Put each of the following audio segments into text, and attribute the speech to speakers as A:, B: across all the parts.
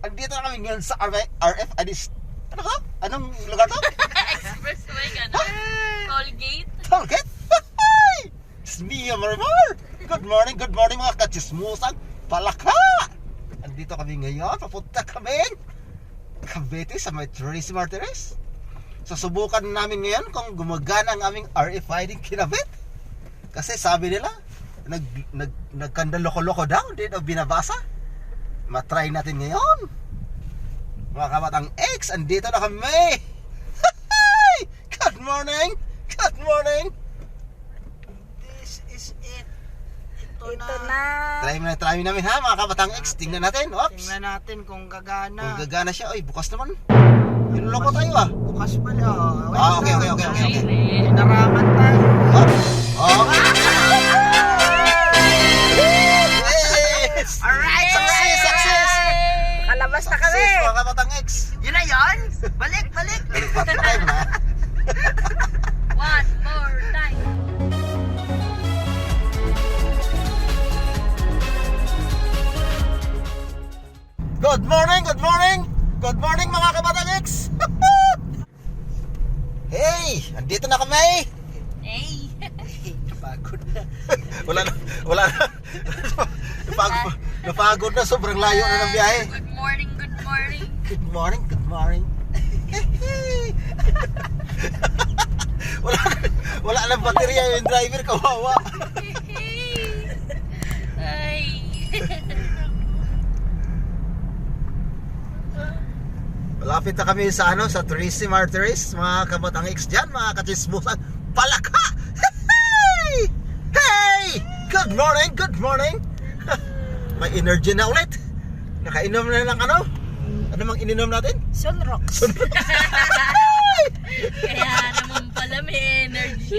A: Andito na kami ngayon sa RF. Ano ka? Anong lugar to?
B: Expressway ka na. Colgate.
A: Target? It's me, Marmar. Good morning mga kachismusang palaka. Andito kami ngayon. Papunta kami Cavite sa may Tracy Martires. Susubukan namin ngayon kung gumagana ang aming RFID kinabit. Kasi sabi nila, nagkandaloko-loko daw. Hindi daw binabasa. Matry natin ngayon. Mga kabatang X, andito na kami. Good morning. Good morning.
C: This is it. Ito
D: Ito
C: na.
D: na.
A: Try namin ha mga kabatang X. Tingnan natin. Oops.
C: Tingnan natin kung gagana.
A: Kung gagana siya. Oy, bukas naman. Niloloko tayo ah.
C: Bukas pala.
A: Okay.
C: Inarangan tayo.
A: Oh. Yes!
C: Alright,
A: Success!
D: Kalabas na kami.
A: Success mga kabatang X.
C: Yun na yun. Balik.
A: Lipat na tayo na.
B: One more time.
A: Good morning mga kabatang X. Hey, andito na kami.
B: Hey.
C: Pagod na.
A: Wala na. Napagod na, sobrang layo na ng biyahe.
B: Good morning.
A: Good morning. wala nang baterya yung driver, kawawa.
B: Ay.
A: Malapit na kami sa sa Tracy Martires, mga kabatang X dyan, mga kachismusan palaka. Hey! Good morning. May energy na ulit. Nakainom na ng ano? Ano mang ininom natin?
D: Sunrocks.
B: Kaya naman pala may energy.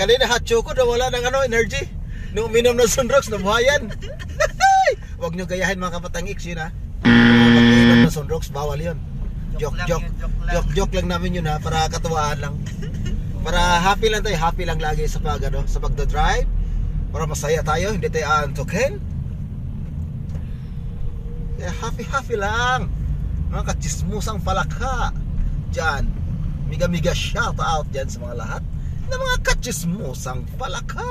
A: Kanina hot choco na wala ng energy. Nung uminom ng Sunrocks, nabuhayan. Huwag nyo gayahin mga kabatang X yun ha. Pag-inom ng Sunrocks, bawal yun. Joke lang namin yun ha, para katuwaan lang. Para happy lang lagi sa sa pagdadrive. Para masaya tayo, hindi tayo antokin. Kaya happy lang. Mga kachismusang palaka dyan. Miga shout out dyan sa mga lahat na mga kachismusang palaka.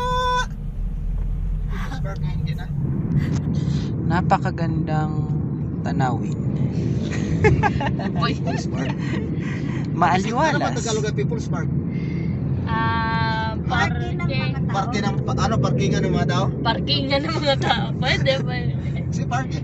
C: Napakagandang tanawin.
B: Boy.
A: Ano ba
C: Maaliwalas.
A: Tagalog ay People's Park? Parkingan ng mga tao?
B: Parkingan ng mga tao. Pwede.
A: Si park eh.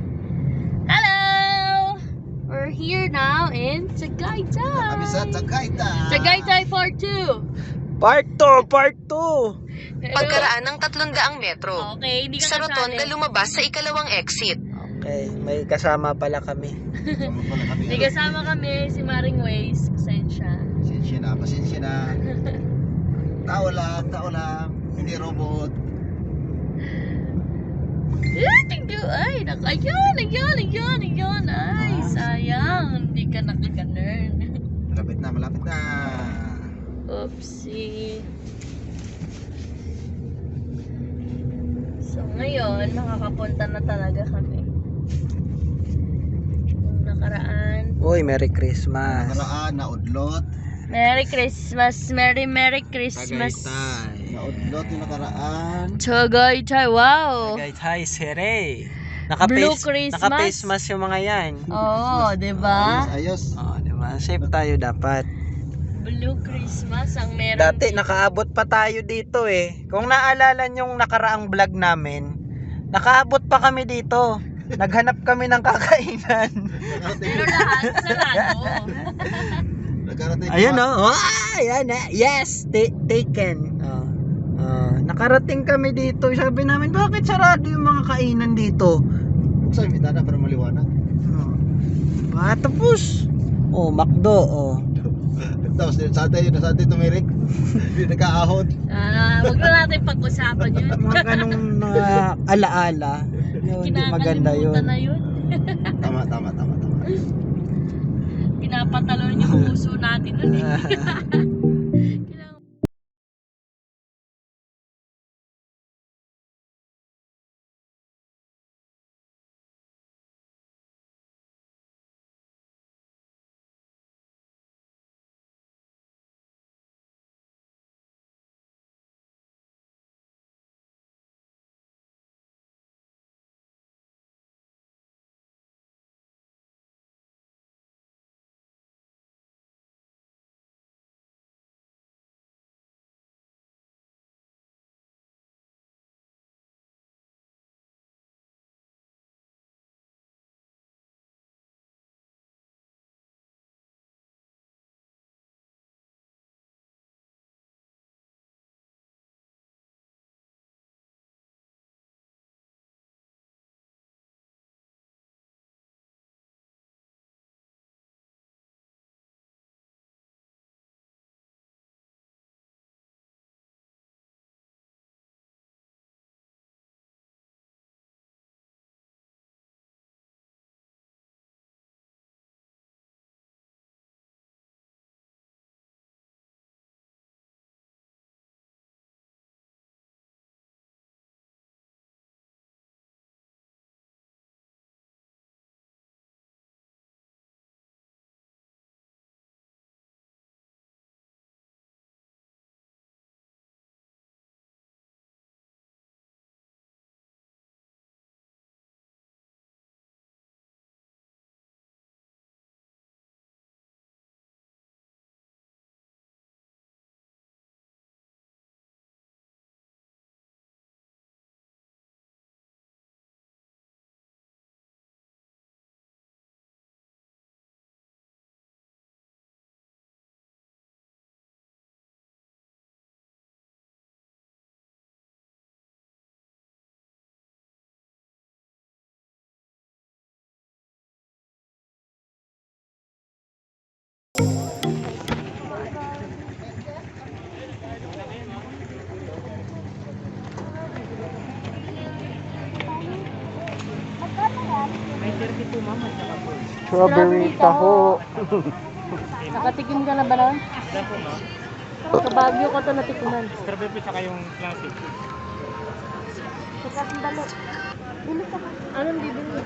B: Hello! We're here now in Tagaytay.
A: Kami sa Tagaytay.
B: Tagaytay Part 2.
C: Part 2.
D: Pagkaraan ng 300 metro.
B: Okay, hindi ka
D: Sa rotonda
B: kasali.
D: lumabas sa ikalawang exit.
C: Okay, may kasama pala kami.
B: Hindi kasama kami, si Maring Waze. Pasensya.
A: Pasensya na. Tao lang. Hindi robot.
B: Ay, ayun. Ay, sayang. Hindi ka nakaganon.
A: Malapit na.
B: Oopsie. So, ngayon, makakapunta na talaga kami. Yung nakaraan.
C: Uy, Merry Christmas.
A: Nakaraan, naudlot.
B: Merry Christmas! Merry Christmas!
A: Naudlot yung nakaraan.
B: Tagaytay! Wow!
C: Tagaytay, Sere.
B: Blue Christmas.
C: Naka-face mask yung mga yan.
B: Oo, diba?
A: Ayos.
C: Oh, diba? Safe tayo dapat.
B: Blue Christmas ang meron.
C: Dati
B: dito.
C: nakaabot pa tayo dito eh. Kung naalala yung nakaraang vlog namin, nakaabot pa kami dito. Naghanap kami ng kakainan.
B: Pero lahat sarado.
C: Ayun oh. Ayan eh. Yes, taken. Nakarating kami dito. Sabi namin, bakit sarado yung mga kainan dito?
A: Buksan yung bitana para maliwanag.
C: Tapos, McDo,
A: Tapos sa atin tumirik. Hindi nakaahon.
B: Wag na natin pag-usapan yun.
C: mga ganong alaala. Hindi maganda yun.
B: Kinakalimutan na yun.
A: Tama.
B: Pinapatalon yung puso natin nun eh.
C: Strawberry taho.
B: Nakatikim ka na ba lang? Sa Baguio ko ito natikuman.
E: Strawberry tsaka yung classic.
B: Anong bibili?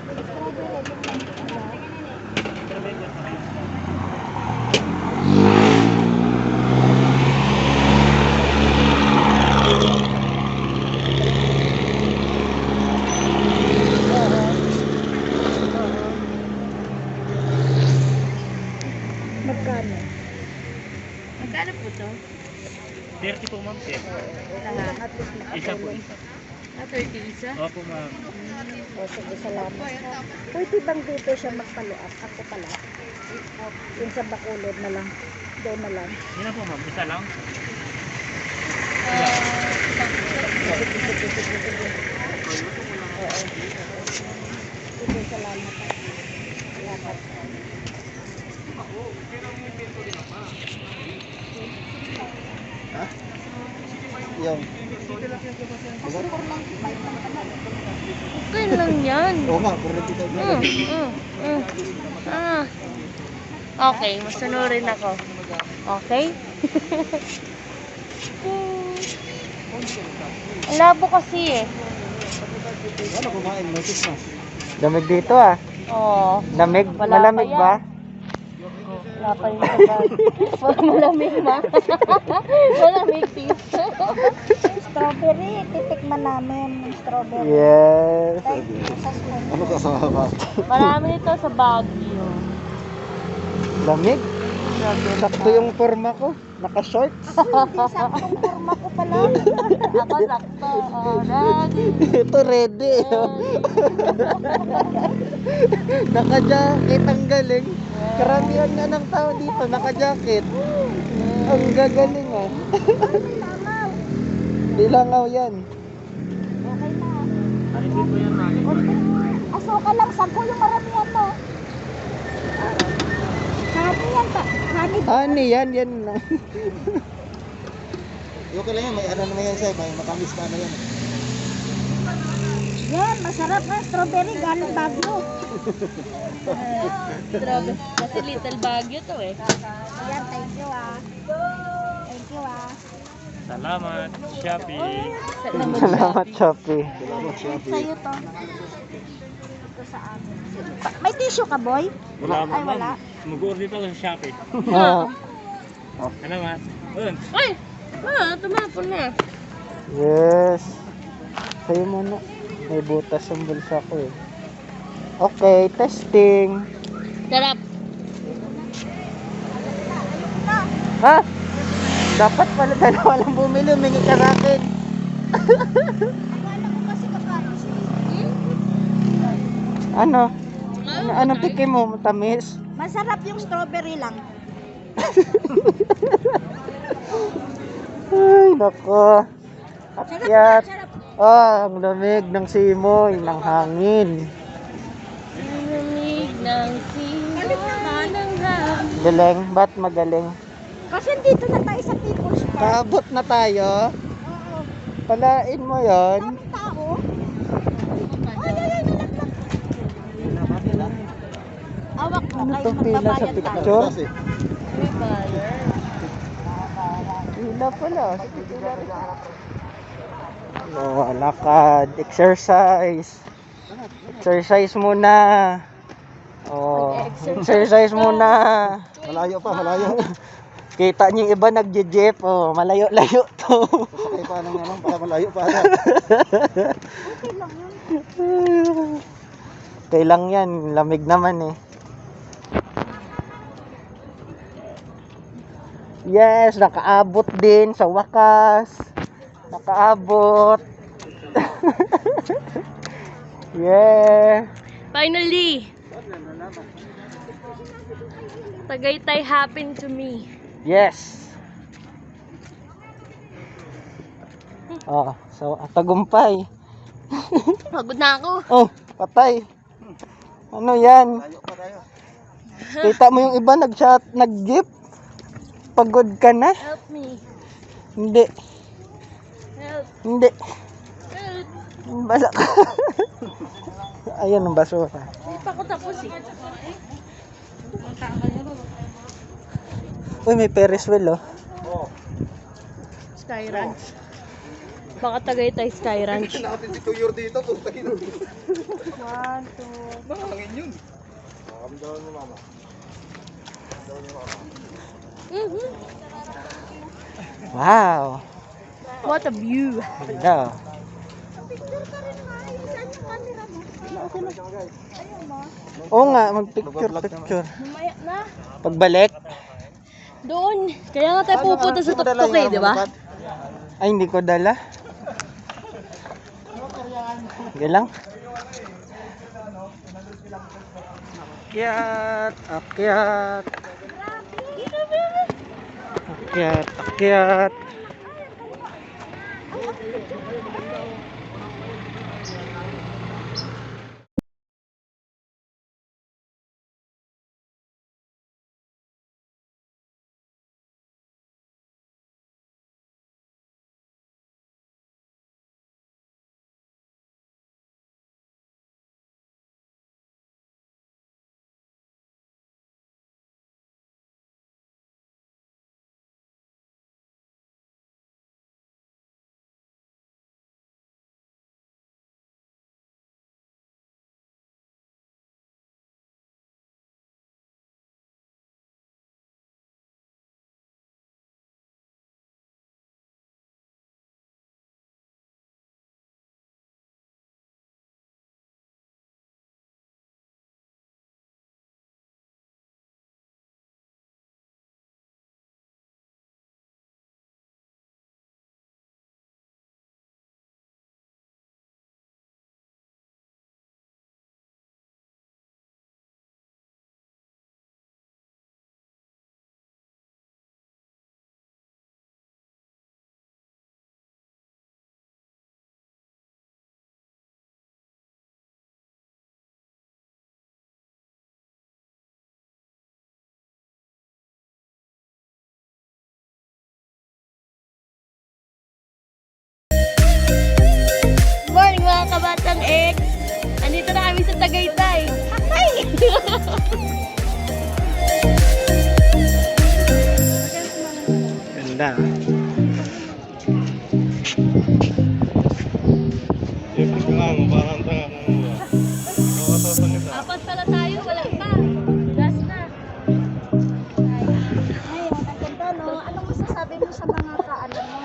F: Magkano?
B: Magkano po ito?
E: 30 po ma'am.
F: At least
E: Isa po isa.
B: 30 isa?
E: Opo ma'am.
F: o sige, salamat. Pwede bang dito siya magpaluap? Ako pala. Yung sa Bacolod na lang. Doon na lang.
E: Yun na po ma'am. Isa lang.
F: Sige, salamat. Salamat.
A: Yung.
B: Okay lang yan.
A: Oo nga, pero nagkita
B: Ah. Okay, masunurin ako. Okay? Ang labo kasi eh.
A: Ano kumain? Notice na.
C: Lamig dito ah.
B: Oo.
C: Lamig,
B: Wala
C: malamig
B: pa yan.
C: ba?
B: Wala pa rin sa bag. Malamig ba? Malamig tito.
F: Strawberry, titikman namin yung strawberry.
C: Yes.
F: Kahit sa spoon.
A: Ano ka sa baba?
B: Marami ito sa Baguio.
C: Lamig. Sakto yung forma ko. Naka-shorts.
F: Hindi, saktong kurma ko pala.
B: Ako sakto. Oh, lagi.
C: Ito ready. Naka-jacket, ang galing. Karamihan nga ng tao dito, naka-jacket. Ang gagaling ah. Di langaw yan.
F: Okay na.
E: Hindi po yan ma'am.
F: Konting asuka lang, sago yung maramihan mo. Honey yan pa. Honey.
C: Honey, yan na.
A: Yung lang yan, may ano naman yan sa'yo, may matamis ka na yan.
F: Yan, masarap na. Strawberry, galing Baguio.
B: Grabe. Kasi Little Baguio to eh.
F: Ayan, thank you ah. Thank you ah.
E: Salamat. Shopee.
C: Salamat, Shopee.
F: Sa'yo to. Ito sa amin. May tissue ka, boy?
E: Wala
F: Ay,
E: ma'am.
F: wala.
E: Mag-order pa ako sa Shopee.
C: Ah,
E: Ano ma'am? Ayun.
B: Ay! Tumapon na.
C: yes. Sa'yo muna. May butas ang bulsa ko eh. Okay, testing.
B: Sarap.
C: Ha? Dapat pala dalawa lang bumili, humingi ka sa akin.
F: Akala ko kasi kakano siya.
C: Ano? Anong tikim mo? Matamis?
F: Masarap yung strawberry lang.
C: Ay, nako.
F: Sarap na,
C: Akyat.
F: sarap.
C: Ang lamig ng simoy, ng hangin.
B: Lamig ng simoy ng hangin.
C: Galing, ba't magaling?
F: Kasi dito na tayo sa People's Park.
C: Kaabot na tayo.
F: Oo.
C: Palain mo yon.
F: Daming tao. Ay, nalaglag. Awak mo,
C: Ano
F: kayo
C: tong pila sa
F: magbabayad tayo.
C: picture?
A: Kasi,
B: May bayad.
C: Pila pala. Lakad, exercise. Exercise muna. Exercise muna.
A: malayo pa, malayo.
C: Kita niyo yung iba nagje-jeep. Malayo-layo to.
A: Sakay pa ng ano, para malayo pa.
F: Okay lang yun.
C: Okay lang yan. Lamig naman eh. Yes, nakaabot din sa wakas. Nakaabot. Yeah.
B: Finally! Tagaytay happened to me.
C: Yes. So tagumpay.
B: Pagod na ako.
C: Patay. Ano yan?
A: Malayo pa tayo.
C: Kita mo yung iba nag-jeep. Pagod ka na?
B: Help me.
C: Hindi.
B: Help.
C: Hindi.
B: Help.
C: Balak. Ayan ang basura.
B: Hindi pa ako tapos eh.
C: Uy, may Ferris wheel oh.
B: Sky Ranch. Baka Tagaytay Sky Ranch.
A: Natin si Tuyor dito, puta yun.
B: 1, 2.
A: Mahangin yun. Makamdaman mo, mama.
C: Wow.
B: What a view.
C: Ganda. Oo nga, mag-picture.
B: Mamaya na.
C: Pagbalik.
B: Doon. Kaya nga tayo pupunta sa tuktok eh, di ba?
C: Ay, hindi ko dala. Sige lang. Akyat, akyat. Akyat, akyat.
B: Morning mga kabatang X! Andito na kami sa Tagaytay. Hi!
C: Ganda.
B: Apat pala tayo, wala pa. Gas na.
F: Ay, ang ganda, no? Anong masasabi mo sa mga kaano mo?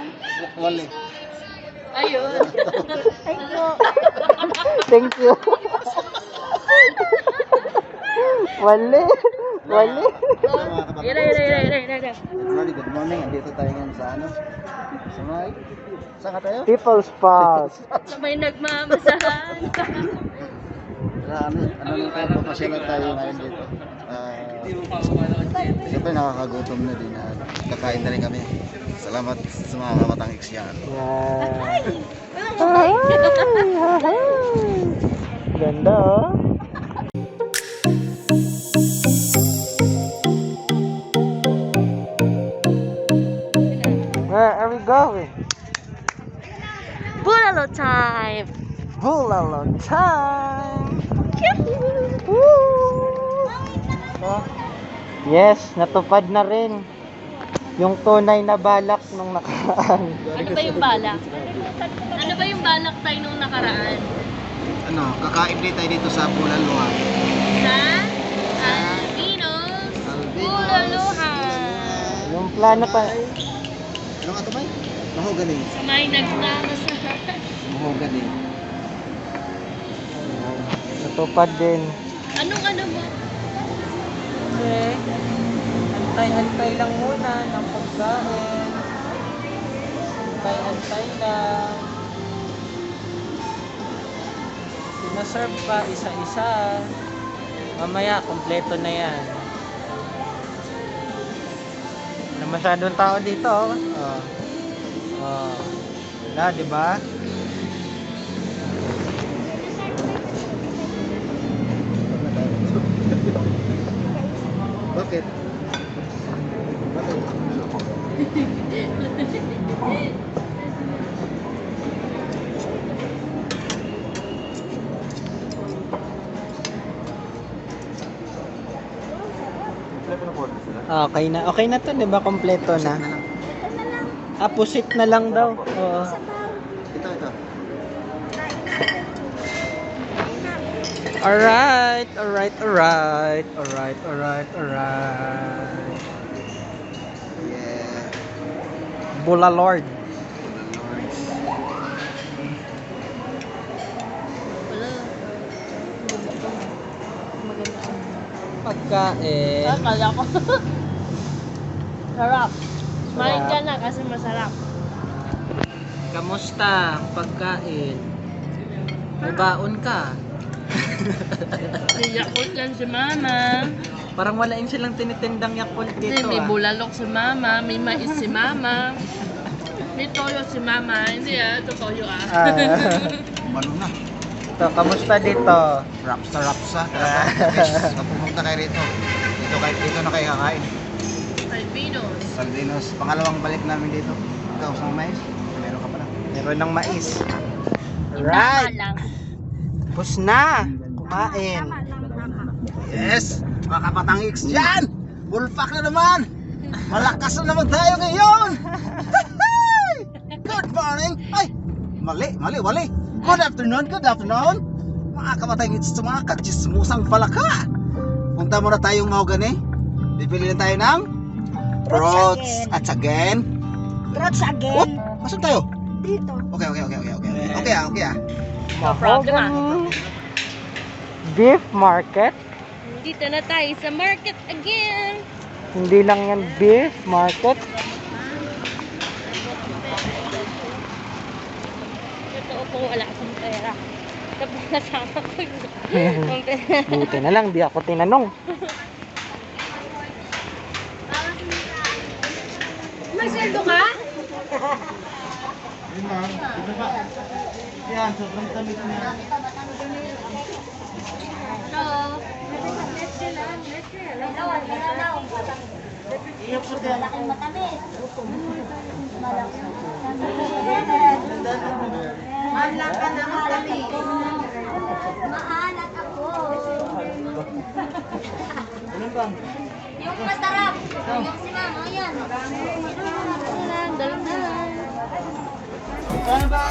B: Ayun.
F: Thank you.
C: Thank you. Wali. Wali.
B: Ira.
A: Good morning. Andito tayo ngayon sa ano? Sa may... Saan ka tayo?
C: People's Park.
B: Sa may nagmamasahan.
A: Ano nang tayo? Papasyalan tayo ngayon dito. Siyempre nakakagutom na din. Kakain na rin kami. Salamat sa mga kabatang X yan.
C: Ay, ganda oh. Where are we going?
B: Bulalo time!
C: Bulalo time! Woo! Yes, natupad na rin yung tunay na balak nung nakaraan.
B: Ano ba yung balak? Ano ba yung balak tayo nung nakaraan?
A: Ano, kakain din tayo dito sa Bulaluhan.
B: Sa Albinos Bulaluhan.
C: Yung plano pa,
A: Ano nga ito ba? Mahogany.
B: Sa may nagmamasahan.
A: Mahogany.
C: natupad din.
B: Anong ano mo?
C: Antay-antay lang muna ng pagkain. Antay-antay lang. Pinaserve pa isa-isa. Mamaya, kompleto na yan. Na masyadong tao dito. Oh. Oh. Wala, di ba?
A: Bakit?
C: Okay na. Okay na to, 'di ba? Kompleto na. Pusit na lang daw. Oo.
A: Ito.
C: Alright.
A: Yeah.
C: Bula Lord.
B: Wala. Maganda.
C: Pagkain.
B: Kala ko. Sarap. Kumain ka na kasi masarap.
C: Kamusta ang pagkain? May baon ka.
B: Yakult yan si mama.
C: Parang wala yun silang tinitindang Yakult
B: Hindi,
C: dito
B: may
C: ah.
B: bulalok si mama, may mais si mama. May toyo si mama. Hindi ito toyo
A: Malo na.
C: So, kamusta dito?
A: Rapsa. Talaga. Kapag pumunta kayo rito. Dito na kayo kakain.
B: Albinos.
A: Saldinos. Pangalawang balik namin dito. Ikaw sa mais. Meron ka pala.
C: Meron ng mais.
B: Tama
C: Alright.
B: lang.
C: Tapos na. Kumain.
A: Yes! Mga kapatang X dyan! Full pack na naman! Malakas na naman tayo ngayon! Good morning! Ay! Mali! Good afternoon! Mga kapatang X, mga kachismusang palaka! Punta muna tayong Mahogany. Bibili na tayo ng fruits. At again.
F: Fruits
A: Whoop!
F: again.
A: Masun tayo?
F: Dito.
A: Okay. Okay ah.
C: Mahogany Beef Market.
B: Dito na tayo sa market again.
C: Hindi lang yan beef market.
B: Totoo po wala akong pera. Tapos nasama ko yung pera.
C: Buti na lang, di ako tinanong.
B: May sweldo ka?
A: Yan, sobrang tamis niya.
B: Hello.
F: Malaking matamis. Mahalat ka na matamis. Mahalat ako. Yung masarap. Yung si mama, yan.
B: Dalang-dalang.
A: Ano ba?